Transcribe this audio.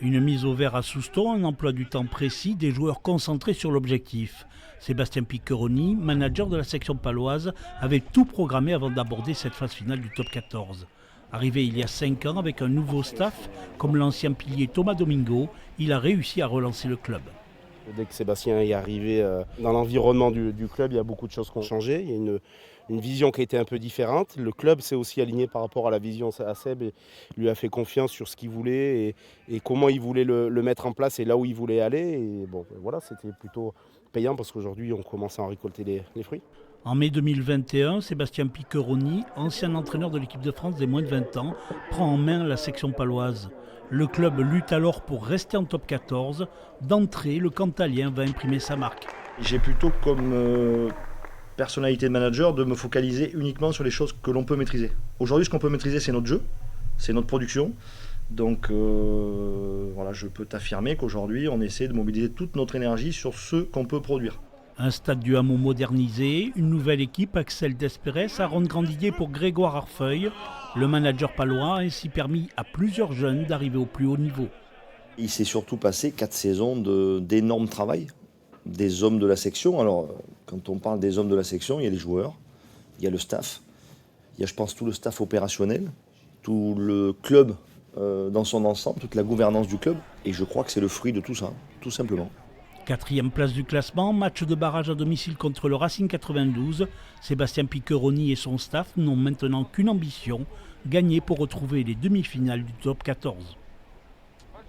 Une mise au vert à Souston, un emploi du temps précis, des joueurs concentrés sur l'objectif. Sébastien Piccheroni, manager de la section paloise, avait tout programmé avant d'aborder cette phase finale du top 14. Arrivé il y a 5 ans avec un nouveau staff, comme l'ancien pilier Thomas Domingo, il a réussi à relancer le club. Dès que Sébastien est arrivé dans l'environnement du club, il y a beaucoup de choses qui ont changé. Il y a une vision qui a été un peu différente. Le club s'est aussi aligné par rapport à la vision à Seb et lui a fait confiance sur ce qu'il voulait et comment il voulait le mettre en place et là où il voulait aller. Et bon, voilà, c'était plutôt payant parce qu'aujourd'hui, on commence à en récolter les fruits. En mai 2021, Sébastien Piccheroni, ancien entraîneur de l'équipe de France des moins de 20 ans, prend en main la section paloise. Le club lutte alors pour rester en top 14. D'entrée, le Cantalien va imprimer sa marque. J'ai plutôt comme personnalité de manager de me focaliser uniquement sur les choses que l'on peut maîtriser. Aujourd'hui, ce qu'on peut maîtriser, c'est notre jeu, c'est notre production. Donc voilà, je peux t'affirmer qu'aujourd'hui, on essaie de mobiliser toute notre énergie sur ce qu'on peut produire. Un stade du Hameau modernisé, une nouvelle équipe, Axel Desperes, Aaron Grandier pour Grégoire Arfeuil. Le manager palois a ainsi permis à plusieurs jeunes d'arriver au plus haut niveau. Il s'est surtout passé 4 saisons d'énorme travail des hommes de la section. Alors, quand on parle des hommes de la section, il y a les joueurs, il y a le staff, il y a, je pense, tout le staff opérationnel, tout le club dans son ensemble, toute la gouvernance du club. Et je crois que c'est le fruit de tout ça, tout simplement. 4e place du classement, match de barrage à domicile contre le Racing 92. Sébastien Piccheroni et son staff n'ont maintenant qu'une ambition, gagner pour retrouver les demi-finales du top 14.